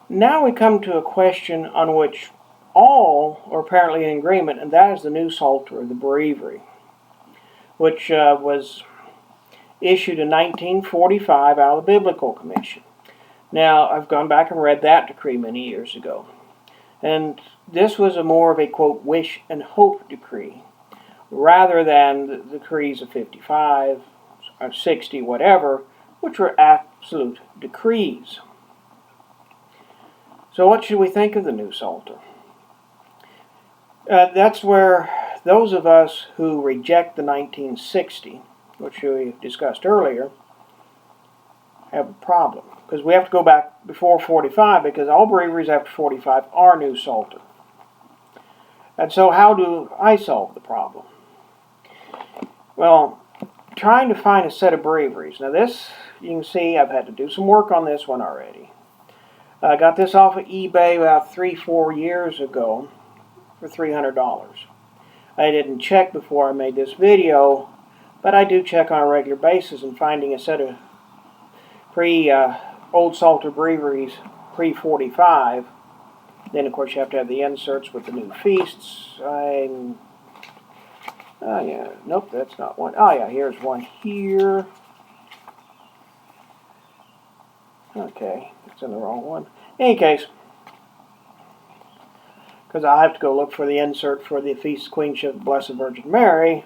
Now we come to a question on which all are apparently in agreement, and that is the new Psalter, the Breviary, which was issued in 1945 out of the Biblical Commission. Now, I've gone back and read that decree many years ago. And this was more of a, quote, wish and hope decree, rather than the decrees of 55, or 60, whatever, which were absolute decrees. So what should we think of the new Psalter? That's where those of us who reject the 1960, which we discussed earlier, have a problem. Because we have to go back before 45, because all breviaries after 45 are new Psalter. And so how do I solve the problem? Well, trying to find a set of breviaries. Now this, you can see I've had to do some work on this one already. I got this off of eBay about 3-4 years ago for $300. I didn't check before I made this video, but I do check on a regular basis, and finding a set of Old Psalter breviaries pre-45. Then, of course, you have to have the inserts with the new feasts. Nope, that's not one. Oh, yeah, here's one here. Okay, it's in the wrong one. In any case, because I'll have to go look for the insert for the Feast of Queenship of the Blessed Virgin Mary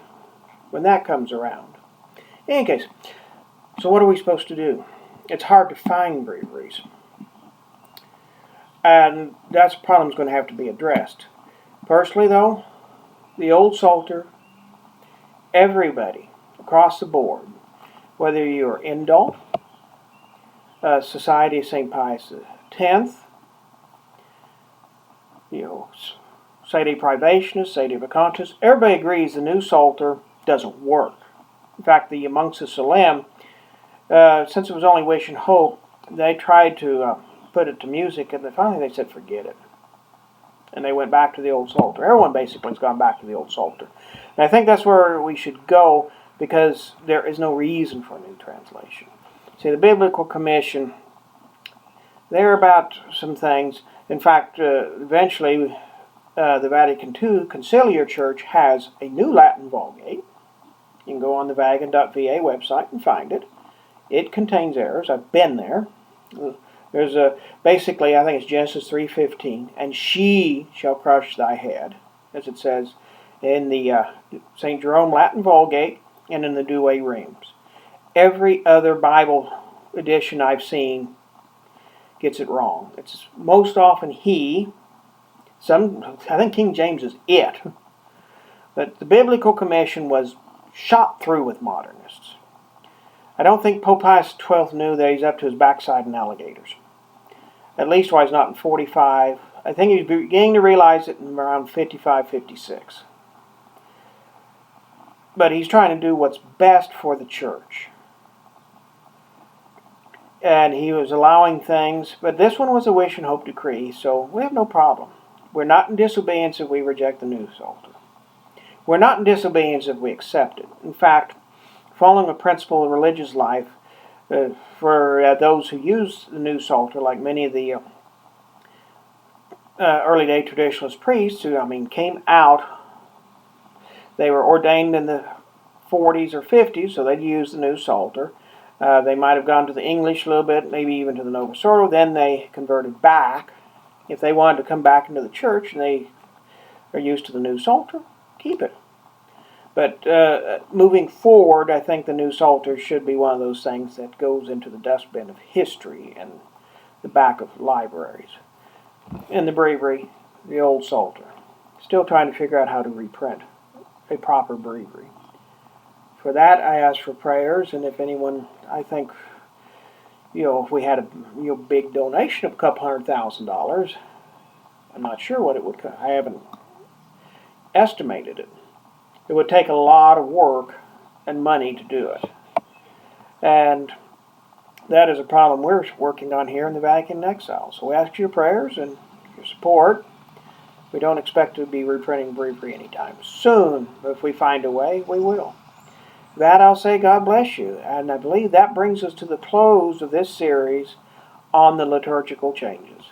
when that comes around. In any case, so what are we supposed to do? It's hard to find breviaries. And that's a problem that's going to have to be addressed. Personally, though, the Old Psalter, everybody across the board, whether you're Indult, Society of St. Pius X, Sede Privationis, Sede Vacantis, everybody agrees the new Psalter doesn't work. In fact, the Monks of Salem, since it was only wish and hope, they tried to put it to music, and finally they said forget it. And they went back to the Old Psalter. Everyone basically has gone back to the Old Psalter. And I think that's where we should go, because there is no reason for a new translation. See, the Biblical Commission, they're about some things. In fact, eventually the Vatican II Conciliar Church has a new Latin Vulgate. You can go on the Vatican.va website and find it. It contains errors. I've been there. There's basically, I think it's Genesis 3:15, and she shall crush thy head, as it says in the St. Jerome Latin Vulgate and in the Douay Reims. Every other Bible edition I've seen gets it wrong. It's most often he. I think King James is it. But the Biblical Commission was shot through with modernists. I don't think Pope Pius XII knew that he's up to his backside in alligators. At least why he's not in 45. I think he's beginning to realize it in around 55, 56. But he's trying to do what's best for the church. And he was allowing things, but this one was a wish and hope decree, so we have no problem. We're not in disobedience if we reject the new Psalter. We're not in disobedience if we accept it. In fact, following a principle of religious life, for those who use the new Psalter, like many of the early day traditionalist priests who, came out, they were ordained in the 40s or 50s, so they'd use the new Psalter. They might have gone to the English a little bit, maybe even to the Novus Ordo, then they converted back. If they wanted to come back into the church and they are used to the new Psalter, keep it. But moving forward, I think the new Psalter should be one of those things that goes into the dustbin of history and the back of libraries. In the Breviary, the Old Psalter. Still trying to figure out how to reprint a proper Breviary. For that, I ask for prayers, and if anyone, I think, if we had a big donation of a couple $100,000, I'm not sure what it would cost. I haven't estimated it. It would take a lot of work and money to do it. And that is a problem we're working on here in the Vatican Exile. So we ask your prayers and your support. We don't expect to be reprinting Breviary anytime soon, but if we find a way, we will. That I'll say God bless you. And I believe that brings us to the close of this series on the liturgical changes.